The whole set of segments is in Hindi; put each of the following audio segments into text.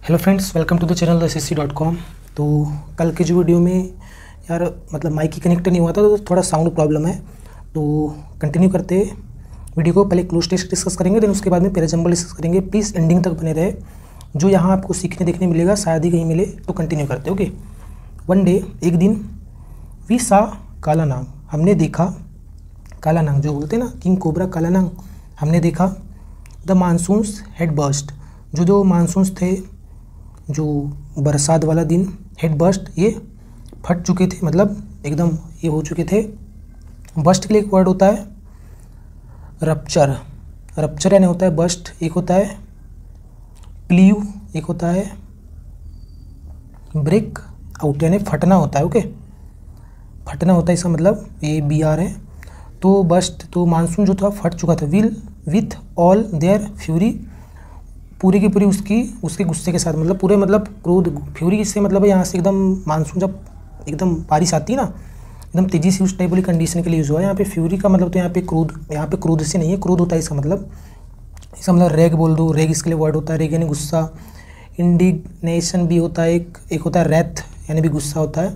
Hello friends, welcome to the channel ssc.com। तो कल के जो वीडियो में यार मतलब माइक की कनेक्ट नहीं हुआ था तो थोड़ा साउंड प्रॉब्लम है। तो कंटिन्यू करते वीडियो को, पहले क्लोज टेस्ट डिस्कस करेंगे, देन उसके बाद में पैराजम्बल डिस्कस करेंगे। प्लीज़ एंडिंग तक बने रहे, जो यहाँ आपको सीखने देखने मिलेगा शायद ही कहीं मिले। तो कंटिन्यू करते ओके। वन डे, एक दिन, वी सा काला नाग, हमने देखा काला नाग, जो बोलते हैं ना किंग कोबरा काला नाग, हमने देखा। द मानसून्स हैड बर्स्ट, जो मानसून्स थे, जो बरसात वाला दिन, हेड बस्ट, ये फट चुके थे, मतलब एकदम ये हो चुके थे। बस्ट के लिए एक वर्ड होता है रप्चर, रप्चर यानी होता है बस्ट, एक होता है क्लीव, एक होता है ब्रेक आउट यानी फटना होता है। ओके, फटना होता है, इसका मतलब ये BR है। तो बस्ट, तो मानसून जो था फट चुका था। Will with all their fury, पूरी की पूरी उसके गुस्से के साथ, मतलब पूरे, मतलब क्रोध, फ्यूरी से मतलब यहाँ से एकदम मानसून जब एकदम बारिश आती है ना, एकदम तेज़ी से, उस टाइप वाली कंडीशन के लिए यूज़ हुआ है। यहाँ पे फ्यूरी का मतलब तो यहाँ पे क्रोध से नहीं है, क्रोध होता है इसका मतलब रेग बोल दो, रेग इसके लिए वर्ड होता है, रेग यानी गुस्सा। इंडिग्नेशन भी होता है, एक होता है रैथ यानी भी गुस्सा होता है।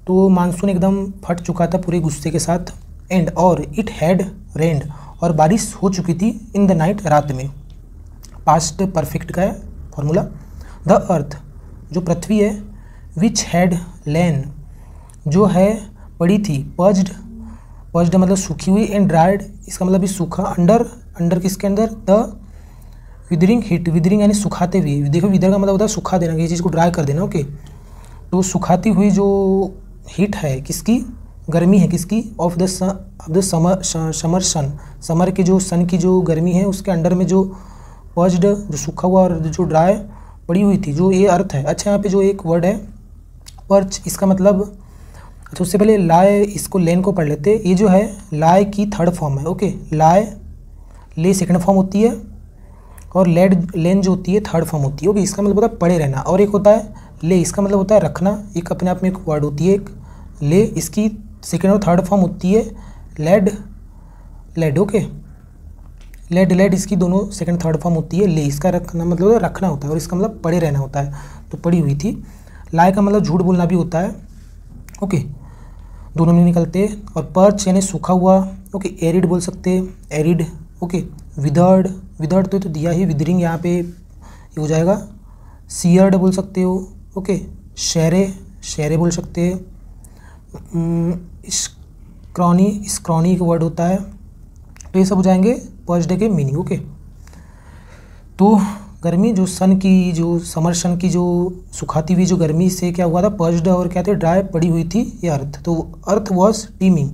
तो मानसून एकदम फट चुका था पूरे गुस्से के साथ। एंड, और इट हैड रेन्ड, और बारिश हो चुकी थी। इन द नाइट, रात में। पास्ट परफेक्ट का है फॉर्मूला। द अर्थ, जो पृथ्वी है, विच हैड लैन, जो है पड़ी थी, पज्ड, पज्ड मतलब सूखी हुई, एंड ड्राइड, इसका मतलब भी सूखा, अंडर किसके अंदर, द विदरिंग हीट, विदरिंग यानी सुखाते हुए। देखो विदर का मतलब होता है सुखा देना, किसी चीज़ को ड्राई कर देना। ओके, तो सुखाती हुई जो हीट है, किसकी, गर्मी है, किसकी, of the summer sun, summer के जो सन की जो गर्मी है, उसके अंडर में जो पज्ड, जो सूखा हुआ और जो ड्राई पड़ी हुई थी, जो ये अर्थ है। अच्छा, यहाँ पे जो एक वर्ड है पर्च, इसका मतलब, अच्छा उससे पहले लाए, इसको लेन को पढ़ लेते। ये जो है लाए की थर्ड फॉर्म है। ओके, लाए, ले सेकंड फॉर्म होती है, और लेन जो होती है थर्ड फॉर्म होती है। ओके, इसका मतलब होता है पड़े रहना। और एक होता है ले, इसका मतलब होता है रखना, एक अपने आप में एक वर्ड होती है, एक ले, इसकी सेकेंड और थर्ड फॉर्म होती है लेड। ओके, लेड इसकी दोनों सेकंड थर्ड फॉर्म होती है। ले, इसका रखना मतलब रखना होता है, और इसका मतलब पड़े रहना होता है, तो पड़ी हुई थी। लाए का मतलब झूठ बोलना भी होता है। ओके, दोनों में निकलते। और पर्च यानी सूखा हुआ। ओके, एरिड बोल सकते हैं, एरिड। ओके, विदर्ड तो दिया ही, विदरिंग यहाँ पे ये हो जाएगा। सियर्ड बोल सकते हो। ओके, शेरे बोल सकते हैं। स्क्रॉनी का वर्ड होता है। तो ये सब हो जाएंगे पर्च डे के मीनिंग। ओके, तो गर्मी, जो सन की, जो समर सन की जो सुखाती हुई जो गर्मी से क्या हुआ था, पर्च्ड, और क्या थे, ड्राई पड़ी हुई थी ये अर्थ। तो अर्थ वॉज टीमिंग,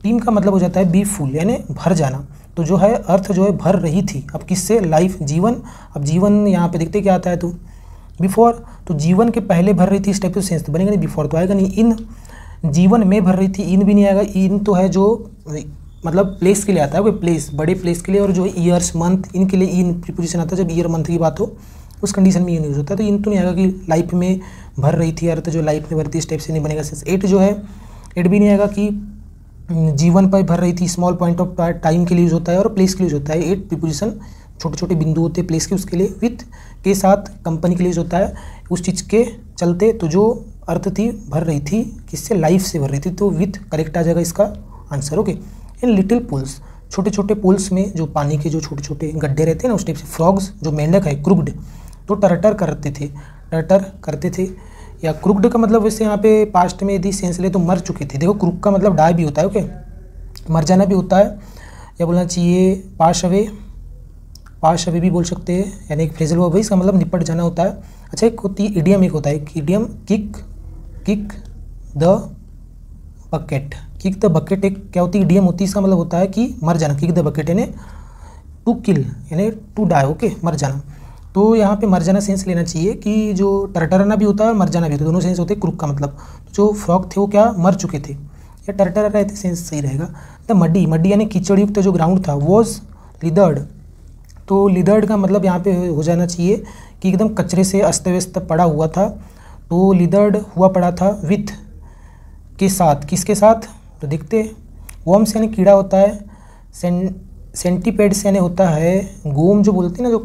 टीम का मतलब हो जाता है बी फुल यानी भर जाना। तो जो है अर्थ जो है भर रही थी, अब किससे, लाइफ, जीवन। अब जीवन यहाँ पे देखते क्या आता है, तो बिफोर, तो जीवन के पहले भर रही थी, इस टाइप से सेंस तो बनेगा नहीं, बिफोर तो आएगा नहीं। इन, जीवन में भर रही थी, इन भी नहीं आएगा। इन तो है जो मतलब प्लेस के लिए आता है, कोई प्लेस, बड़े प्लेस के लिए। और जो ईयर्स, मंथ, इनके लिए इन प्रीपोजिशन आता है जब ईयर मंथ की बात हो, उस कंडीशन में इन यूज होता है। तो इन तो नहीं आएगा कि लाइफ में भर रही थी, अर्थ जो लाइफ में भरती, इस टाइप से नहीं बनेगा सेंस। एट जो है, एट भी नहीं आएगा कि जीवन पर भर रही थी, स्मॉल पॉइंट ऑफ टाइम के लिए यूज होता है, और प्लेस के लिए यूज होता है। एट प्रीपोजिशन, छोटे छोटे बिंदु होते हैं प्लेस के, उसके लिए। विथ के साथ, कंपनी के लिए यूज होता है, उस चीज़ के चलते। तो जो अर्थ थी भर रही थी, किससे, लाइफ से भर रही थी, तो विथ करेक्ट आ जाएगा इसका answer. Okay, in little pools, छोटे छोटे पूल्स में जो पानी के जो छोटे छोटे गड्ढे रहते हैं ना, उस टाइप से। फ्रॉग्स, जो मेंढक है, क्रुक्ड, तो टर्टर करते थे। या क्रुक्ड का मतलब वैसे यहाँ पे पास्ट में यदि सेंस ले तो मर चुके थे। देखो क्रुक का मतलब डाई भी होता है। ओके, मर जाना भी होता है, या बोलना चाहिए पास अवे भी बोल सकते हैं, यानी एक फ्रेजल वर्ब है, इसका मतलब निपट जाना होता है। अच्छा, एक होती है इडियम, एक होता है idiom, kick the bucket. Kick the bucket एक क्या होती है, इडियम होती है, इसका मतलब होता है कि मर जाना। किक द बकेट यानी टू किल यानी टू डाई। ओके, मर जाना। तो यहाँ पे मर जाना सेंस लेना चाहिए कि जो टरटरना भी होता है और मर जाना भी होता है, दोनों सेंस होते हैं क्रुक का मतलब। तो जो फ्रॉग थे वो क्या, मर चुके थे, या टरटर रहे थे, सेंस सही रहेगा। द मड्डी यानी कीचड़ युक्त जो ग्राउंड था, वॉज लिदर्ड। तो लिदर्ड का मतलब यहाँ पे हो जाना चाहिए कि एकदम कचरे से अस्त व्यस्त पड़ा हुआ था। तो लिदर्ड हुआ पड़ा था, विथ के साथ, किसके साथ, तो देखते। वर्म्स यानी कीड़ा होता है। सेंटीपेड्स यानी होता है गोम, जो बोलते हैं ना, जो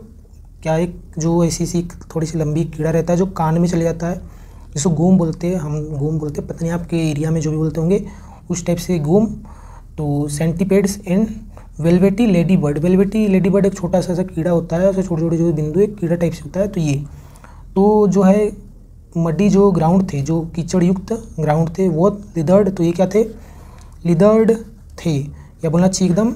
क्या एक जो ऐसी सी थोड़ी सी लंबी कीड़ा रहता है जो कान में चले जाता है, जिसको गोम बोलते हैं, हम गोम बोलते हैं, पता नहीं आपके एरिया में जो भी बोलते होंगे उस टाइप से गोम। तो centipedes and velvety ladybird, velvety ladybird एक छोटा सा कीड़ा होता है, उससे छोटे छोटे जो बिंदु एक कीड़ा टाइप से होता है। तो ये तो जो है मड्डी जो ग्राउंड थे, जो कीचड़ युक्त ग्राउंड थे वो लिदर्ड, तो ये क्या थे, लिदर्ड थे, या बोलना चाहिए एकदम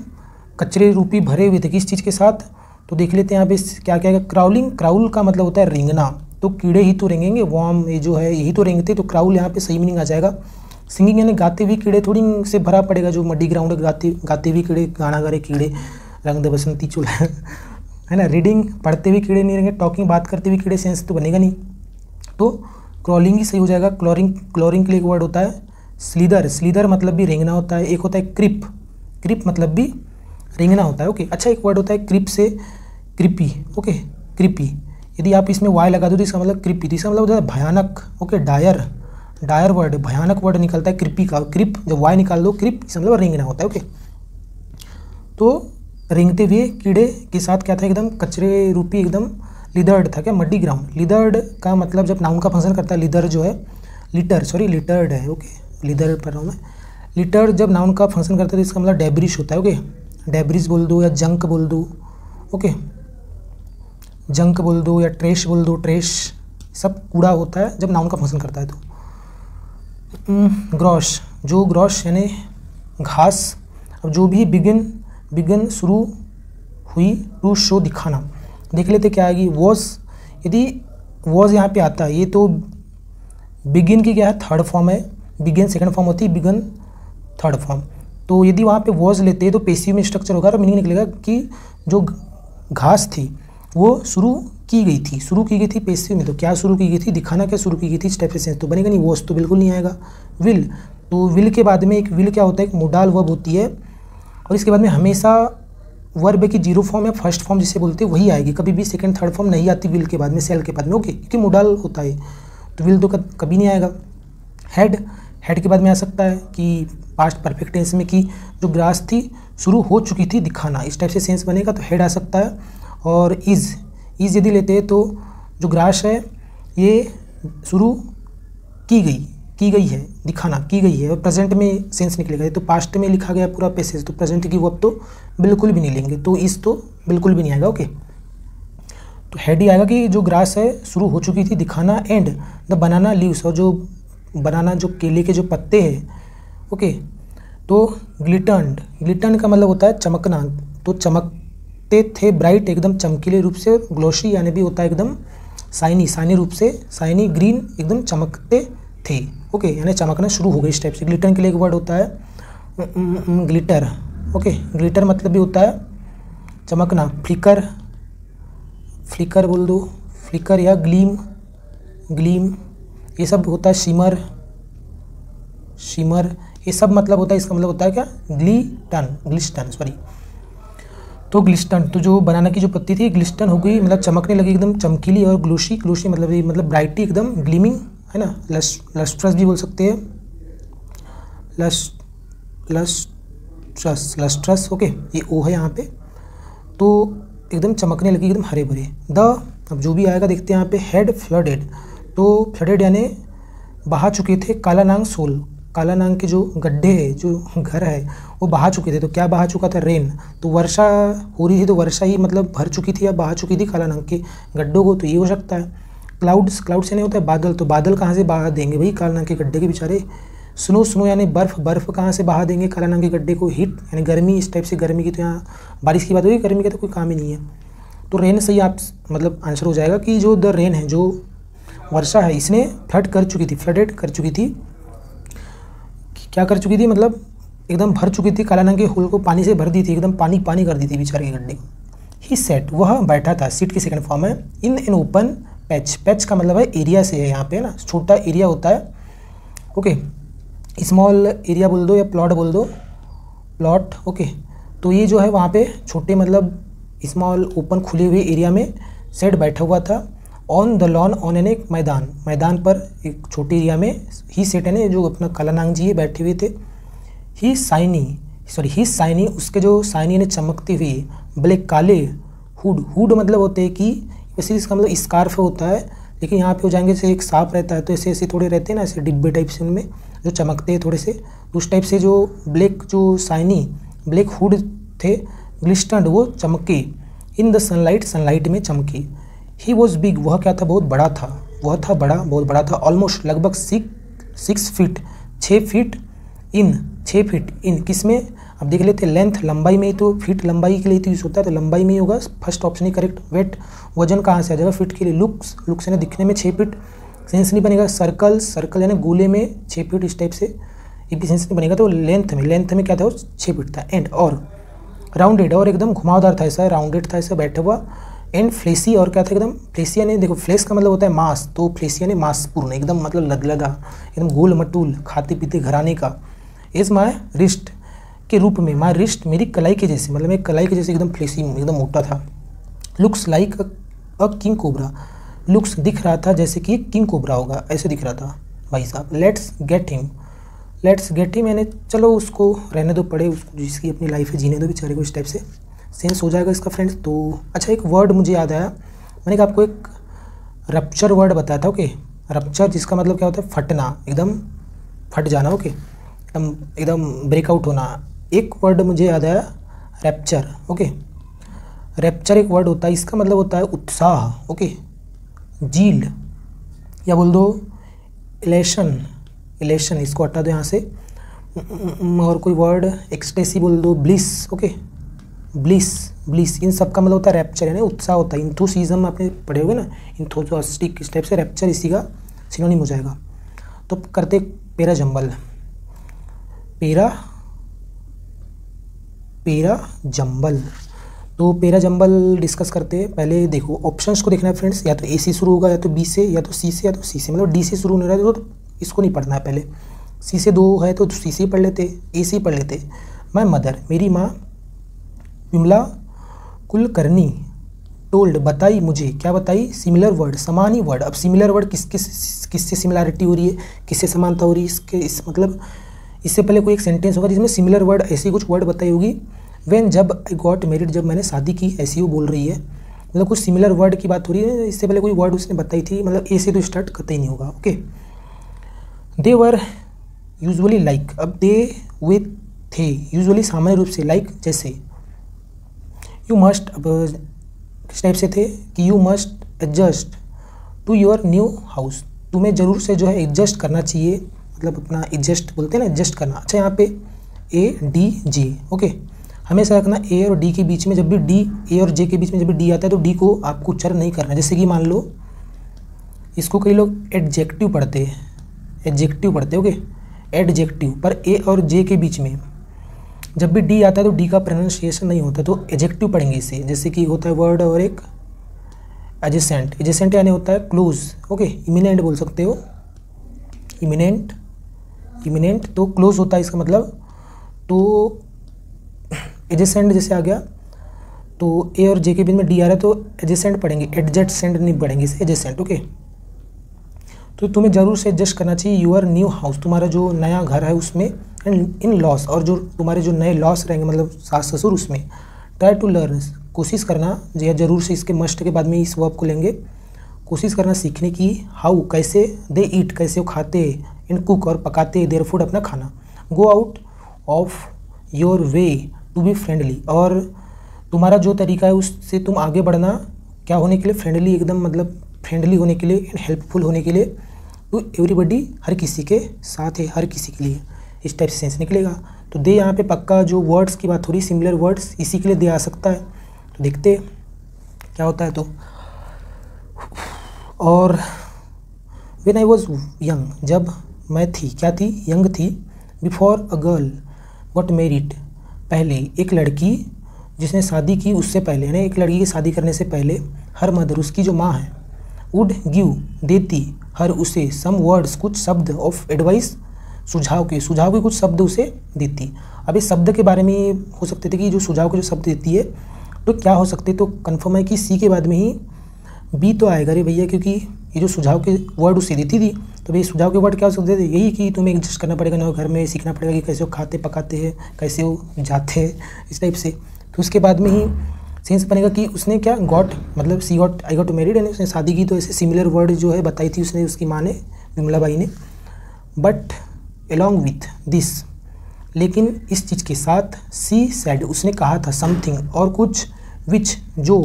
कचरे रूपी भरे हुए थे। किस चीज़ के साथ, तो देख लेते हैं यहाँ पे क्या क्या है। क्राउलिंग, क्राउल का मतलब होता है रेंगना, तो कीड़े ही तो रेंगेंगे, वॉर्म ये जो है यही तो रेंगते, तो क्राउल यहाँ पे सही मीनिंग आ जाएगा। सिंगिंग यानी गाते हुए कीड़े, थोड़ी से भरा पड़ेगा, जो मड्डी ग्राउंड गाते हुए कीड़े, गाना गा रहे कीड़े, रंग दे बसंती चूल्हा है ना। रीडिंग, पढ़ते हुए कीड़े नहीं रहेंगे। टॉकिंग, बात करते हुए कीड़े, सेंस तो बनेगा नहीं, तो क्रॉलिंग ही सही हो जाएगा। क्लोरिंग, क्लोरिंग के लिए एक वर्ड होता है स्लीदर, स्लीदर मतलब भी रेंगना होता है। एक होता है क्रिप, क्रिप मतलब भी रेंगना होता है। ओके, अच्छा एक वर्ड होता है क्रिप से क्रिपी। ओके, क्रिपी, यदि आप इसमें वाई लगा दो तो इसका मतलब क्रिपी, तो इसका मतलब होता है भयानक। ओके, डायर, डायर वर्ड, भयानक वर्ड निकलता है क्रिपी का। क्रिप जब वाई निकाल दो, क्रिप इसका मतलब रेंगना होता है। ओके, तो रेंगते हुए कीड़े के साथ क्या था, एकदम कचरे रूपी, एकदम लिदर्ड था। क्या, मड्डी ग्राउंड। लिदर्ड का मतलब जब नाउन का फंक्शन करता है, लिदर जो है लिटर, सॉरी लिटर्ड है। ओके, लिदर पढ़ रहा हूँ मैं। लिटर जब नाउन का फंक्शन करता है तो इसका मतलब डेब्रिश होता है। ओके, डेब्रिस बोल दो या जंक बोल दो। ओके, जंक बोल दो या ट्रेश बोल दो, ट्रेश सब कूड़ा होता है जब नाउन का फंक्शन करता है। तो ग्रॉश, जो ग्रॉश यानी घास। अब जो भी बिगिन शुरू हुई, टू शो दिखाना, देख लेते क्या आएगी, वॉज। यदि वॉज यहाँ पे आता है, ये तो बिगिन की क्या है, थर्ड फॉर्म है, बिगिन सेकंड फॉर्म होती है, बिगिन थर्ड फॉर्म। तो यदि वहाँ पे वॉज लेते हैं तो पेसिव में स्ट्रक्चर होगा और मीनिंग निकलेगा कि जो घास थी वो शुरू की गई थी, शुरू की गई थी पेसिव में। तो क्या शुरू की गई थी, दिखाना क्या शुरू की गई थी, इस टाइप से सेंस तो बनेगा नहीं। वॉज तो बिल्कुल नहीं आएगा। विल, तो विल के बाद में एक विल क्या होता है, एक मोडाल वर्ब होती है, और इसके बाद में हमेशा वर्ब की जीरो फॉर्म या फर्स्ट फॉर्म जिसे बोलते हैं वही आएगी, कभी भी सेकंड थर्ड फॉर्म नहीं आती विल के बाद में, सेल के बाद में। ओके, क्योंकि मोडाल होता है, तो विल तो कभी नहीं आएगा। हेड, हेड के बाद में आ सकता है कि पास्ट परफेक्ट टेंस में कि जो ग्रास थी शुरू हो चुकी थी दिखाना, इस टाइप से सेंस बनेगा, तो हेड आ सकता है। और इज़ यदि लेते हैं तो जो ग्रास है ये शुरू की गई है, दिखाना की गई है, और प्रेजेंट में सेंस निकलेगा। तो पास्ट में लिखा गया पूरा पैसेज, तो प्रेजेंट की वो अब तो बिल्कुल भी नहीं लेंगे, तो इस तो बिल्कुल भी नहीं आएगा। ओके, तो हेड ही आएगा कि जो ग्रास है शुरू हो चुकी थी दिखाना। एंड द बनाना लीव्स, और जो बनाना जो केले के जो पत्ते हैं। ओके, तो ग्लिटर्ड, ग्लिटर्ड का मतलब होता है चमकना, तो चमकते थे, ब्राइट एकदम चमकीले रूप से। ग्लोशी यानी भी होता है एकदम शाइनी, शाइनी रूप से, शाइनी ग्रीन एकदम चमकते थे। ओके, यानी चमकना शुरू हो गई इस टाइप से। ग्लिटर के लिए एक वर्ड होता है ग्लिटर। ओके, ग्लिटर मतलब भी होता है चमकना। फ्लिकर, फ्लिकर बोल दो, फ्लिकर या ग्लीम, ग्लीम ये सब होता है। शिमर, शिमर ये सब मतलब होता है, इसका मतलब होता है क्या, ग्लिस्टन, ग्लिस्टन सॉरी। तो ग्लिस्टन, तो जो बनाना की जो पत्ती थी ग्लिस्टन हो गई, मतलब चमकने लगी एकदम चमकीली। और ग्लोशी, ग्लोशी मतलब ब्राइटी एकदम, ग्लीमिंग है ना। लस्ट्रस भी बोल सकते हैं, लस्ट्रस। ओके, ये ओ है यहाँ पे, तो एकदम चमकने लगी, एकदम हरे भरे। द, अब जो भी आएगा देखते हैं यहाँ पे। हेड फ्लडेड, तो फ्लडेड यानी बहा चुके थे। काला नांग सोल, काला नांग के जो गड्ढे है, जो घर है वो बहा चुके थे। तो क्या बहा चुका था, रेन। तो वर्षा हो रही थी, तो वर्षा ही मतलब भर चुकी थी या बहा चुकी थी काला नांग के गड्ढों को, तो ये हो सकता है। क्लाउड्स, क्लाउड से नहीं होता है बादल, तो बादल कहाँ से बहा देंगे भाई काला नांग के गड्ढे के बेचारे। स्नो, स्नो यानी बर्फ़, बर्फ़ कहाँ से बहा देंगे काला नांग के गड्ढे को। हीट यानी गर्मी, इस टाइप से गर्मी की, तो यहाँ बारिश की बात होगी, गर्मी का तो कोई काम ही नहीं है। तो रेन सही आप मतलब आंसर हो जाएगा कि जो द रेन है, जो वर्षा है, इसने फ्लड कर चुकी थी, फ्लडेड कर चुकी थी। क्या कर चुकी थी, मतलब एकदम भर चुकी थी, काला नांग के होल को पानी से भर दी थी, एकदम पानी पानी कर दी थी बेचारे के गड्ढे को। ही सेट, वह बैठा था, सीट की सेकंड फॉर्म है। In an open patch, patch का मतलब है एरिया से है यहाँ पे ना, छोटा एरिया होता है। ओके, स्मॉल एरिया बोल दो या प्लॉट बोल दो, प्लॉट। ओके, तो ये जो है वहाँ पे छोटे मतलब स्मॉल ओपन खुले हुए एरिया में सेट बैठा हुआ था। ऑन द लॉन, ऑन यानी एक मैदान, मैदान पर एक छोटे एरिया में ही सेट है जो अपना काला नांग जी बैठे हुए थे। ही साइनी, सॉरी ही साइनी, उसके जो साइनी यानी चमकते हुए, ब्लैक काले, हुड, हुड मतलब होते हैं कि वैसे इसका मतलब स्कार्फ होता है, लेकिन यहाँ पे हो जाएंगे जैसे एक सांप रहता है तो ऐसे ऐसे थोड़े रहते हैं ना, ऐसे डिब्बे टाइप से उनमें जो चमकते हैं थोड़े से, उस टाइप से जो ब्लैक जो शाइनी ब्लैक हुड थे, ग्लिस्टर्ड वो चमके, इन द सनलाइट सनलाइट में चमके। ही वॉज बिग, वह क्या था, बहुत बड़ा था, वह था बड़ा, बहुत बड़ा था। ऑलमोस्ट लगभग 6 feet, 6 feet in, 6 feet in किस में, अब देख लेते हैं लेंथ लंबाई में ही, तो फीट लंबाई के लिए तो यूज़ होता है, तो लंबाई में ही होगा, फर्स्ट ऑप्शन ही करेक्ट। वेट वजन कहाँ से आ जाएगा, फीट के लिए। लुक्स लुक्स यानी दिखने में 6 फीट, सेंस नहीं बनेगा। सर्कल सर्कल यानी गोले में 6 फीट, इस टाइप से ये भी सेंस नहीं बनेगा, तो लेंथ में क्या था, वो 6 फीट था। एंड और राउंडेड, और एकदम घुमावदार था, ऐसा राउंडेड था, ऐसा बैठा हुआ। एंड फ्लेसी, और क्या था एकदम फ्लेसी यानी देखो फ्लेस का मतलब होता है मांस, तो फ्लेसी यानी मांस पूर्ण, एकदम मतलब लदलदा, एकदम गोल मटूल, खाते पीते घराने का। इज माई रिस्ट के रूप में, माई रिस्ट मेरी कलाई के जैसे, मतलब एक कलाई के जैसे एकदम फ्लेसी, एकदम मोटा था। Looks like a king cobra, looks दिख रहा था जैसे कि किंग कोबरा होगा, ऐसे दिख रहा था भाई साहब। लेट्स गेट हिम यानी चलो उसको रहने दो, पड़े उसको, जिसकी अपनी लाइफ है जीने दो बेचारे को, इस टाइप से सेंस हो जाएगा इसका फ्रेंड्स। तो अच्छा एक वर्ड मुझे याद आया, मैंने कहा आपको एक रप्चर वर्ड बताया था, ओके। रप्चर जिसका मतलब क्या होता है, फटना, एकदम फट जाना, ओके, एकदम ब्रेकआउट होना। एक वर्ड मुझे याद आया, रैप्चर, ओके। रैप्चर एक वर्ड होता है, इसका मतलब होता है उत्साह, ओके, जील, या बोल दो इलेशन, इसको हटा दो यहाँ से। और कोई वर्ड एक्सटेसी बोल दो, ब्लिस, ओके, ब्लिस, इन सब का मतलब होता है रैप्चर, यानी उत्साह होता है। इंथुसिज्म आपने पढ़े होगे ना, इंथुसियास्टिक, इस टाइप से रैप्चर इसी का सिनोनिम हो जाएगा। तो करते पेरा जंबल, तो पेरा जंबल डिस्कस करते हैं। पहले देखो ऑप्शंस को देखना है फ्रेंड्स, या तो ए से शुरू होगा, या तो बी से, या तो सी से, या तो सी से, मतलब डी से शुरू नहीं रहा है तो इसको नहीं पढ़ना है पहले। सी से 2 है तो सी से पढ़ लेते, ए से पढ़ लेते। माय मदर, मेरी माँ, विमला कुलकर्णी, टोल्ड, बताई मुझे, क्या बताई, सिमिलर वर्ड, समान ही वर्ड। अब सिमिलर वर्ड किससे सिमिलरिटी हो रही है, किससे समानता हो रही है, इस मतलब इससे पहले कोई एक सेंटेंस होगा जिसमें सिमिलर वर्ड ऐसी कुछ वर्ड बताई होगी। व्हेन, जब, आई गॉट मैरिड, जब मैंने शादी की, ऐसी वो बोल रही है, मतलब कुछ सिमिलर वर्ड की बात हो रही है, इससे पहले कोई वर्ड उसने बताई थी, मतलब ए से तो स्टार्ट कतई नहीं होगा, ओके। दे वर यूजुअली लाइक, अब दे वे थे, यूजुअली सामान्य रूप से, लाइक जैसे। यू मस्ट, अब किस टाइप से थे कि you must adjust to your new house, तुम्हें ज़रूर से जो है एडजस्ट करना चाहिए, मतलब अपना एडजस्ट बोलते हैं ना, एडजस्ट करना। अच्छा यहाँ पे ए डी जे, ओके, हमेशा रखना ए और डी के बीच में, जब भी डी, ए और जे के बीच में जब भी डी आता है तो डी को आपको उच्चारण नहीं करना। जैसे कि मान लो इसको कई लोग एडजेक्टिव पढ़ते हैं, ओके, एडजेक्टिव, पर ए और जे के बीच में जब भी डी आता है तो डी का प्रोनाउंसिएशन नहीं होता, तो एडजेक्टिव पढ़ेंगे इसे। जैसे कि होता है वर्ड और एक एडजेसेंट यानी होता है क्लोज, ओके, इमिनेंट बोल सकते हो, इमिनेंट, तो क्लोज होता है इसका मतलब। तो एडजेसेंट जैसे आ गया, तो ए और जे के बीच में डी आ रहा है तो एडजेसेंट पढ़ेंगे, एडजेसेंट नहीं पढ़ेंगे इसे, एडजेसेंट, ओके। तो तुम्हें ज़रूर से एडजस्ट करना चाहिए यूर न्यू हाउस, तुम्हारा जो नया घर है उसमें, एंड इन लॉस, और जो तुम्हारे जो नए लॉस रहेंगे मतलब सास ससुर, उसमें। ट्राई टू लर्न, कोशिश करना, या जरूर से इसके मस्ट के बाद में इस वर्ब को लेंगे, कोशिश करना सीखने की। हाउ, कैसे, दे ईट, कैसे वो खाते, इन कुक, और पकाते देयर फूड, अपना खाना। Go out of your way to be friendly, और तुम्हारा जो तरीका है उससे तुम आगे बढ़ना, क्या होने के लिए, फ्रेंडली, एकदम मतलब फ्रेंडली होने के लिए, एंड हेल्पफुल होने के लिए, टू एवरीबडी, हर किसी के साथ है, हर किसी के लिए, इस टाइप से सेंस निकलेगा। तो दे यहाँ पे पक्का जो वर्ड्स की बात हो रही, सिमिलर वर्ड्स, इसी के लिए दे आ सकता है, तो देखते क्या होता है। तो और व्हेन आई वॉज यंग, जब मैं थी, क्या थी, यंग थी। Before a girl got married, पहले एक लड़की जिसने शादी की उससे पहले, यानी एक लड़की की शादी करने से पहले, हर मदर, उसकी जो माँ है, वुड गिव, देती, हर उसे, सम वर्ड्स, कुछ शब्द, ऑफ एडवाइस, सुझाव के कुछ शब्द उसे देती। अब इस शब्द के बारे में हो सकते थे कि जो सुझाव के जो शब्द देती है तो क्या हो सकते, तो कन्फर्म है कि सी के बाद में ही बी तो आएगा रे भैया, क्योंकि ये जो सुझाव के वर्ड उसे देती थी, तो भाई सुझाव के वर्ड क्या हो सकते थे, यही कि तुम्हें एडजस्ट करना पड़ेगा ना, घर में सीखना पड़ेगा कि कैसे वो खाते पकाते हैं, कैसे वो जाते हैं, इस टाइप से। तो उसके बाद में ही सेंस बनेगा कि उसने क्या गॉट, मतलब सी गॉट आई गॉट मैरिड, यानी उसने शादी की, तो ऐसे सिमिलर वर्ड जो है बताई थी उसने, उसकी माँ ने, विमला बाई ने। बट अलॉन्ग विथ दिस, लेकिन इस चीज़ के साथ, सी सैड, उसने कहा था, समथिंग, और कुछ, विच, जो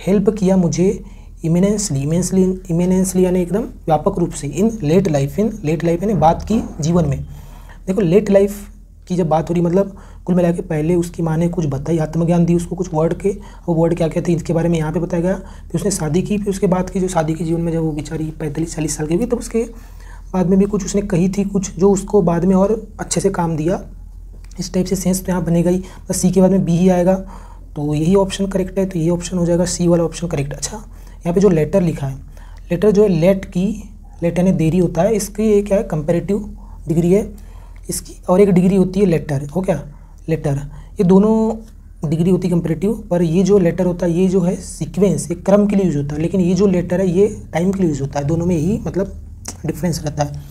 हेल्प किया मुझे इमिनेंसली यानी एकदम व्यापक रूप से, इन लेट लाइफ यानी बात की जीवन में। देखो लेट लाइफ की जब बात हो रही, मतलब कुल मिला के पहले उसकी माँ ने कुछ बताई, आत्मज्ञान दी उसको कुछ वर्ड के, वो वर्ड क्या क्या थे इसके बारे में यहाँ पे बताया गया। फिर उसने शादी की, फिर उसके बाद की जो शादी के जीवन में जब वो बेचारी 45-40 साल की हुई, तब उसके बाद में भी कुछ उसने कही थी, कुछ जो उसको बाद में और अच्छे से काम दिया। इस टाइप से सेंस तो यहाँ बनेगा ही, बस सी के बाद में बी ही आएगा, तो यही ऑप्शन करेक्ट है, तो यही ऑप्शन हो जाएगा, सी वाला ऑप्शन करेक्ट। अच्छा, यहाँ पे जो लेटर लिखा है, लेटर जो है लेट यानी देरी होता है, इसकी ये क्या है, कंपेरेटिव डिग्री है इसकी, और एक डिग्री होती है लेटर, हो क्या, लेटर, ये दोनों डिग्री होती है कंपेरेटिव, पर ये जो लेटर होता है ये जो है सीक्वेंस, एक क्रम के लिए यूज़ होता है, लेकिन ये जो लेटर है ये टाइम के लिए यूज़ होता है, दोनों में यही मतलब डिफरेंस रहता है।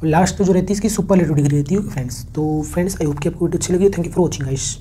लास्ट जो रहती है इसकी सुपरलेटिव डिग्री रहती है फ्रेंड्स। तो फ्रेंड्स आई होप कि आपको वीडियो अच्छी लगी। Thank you for watching guys.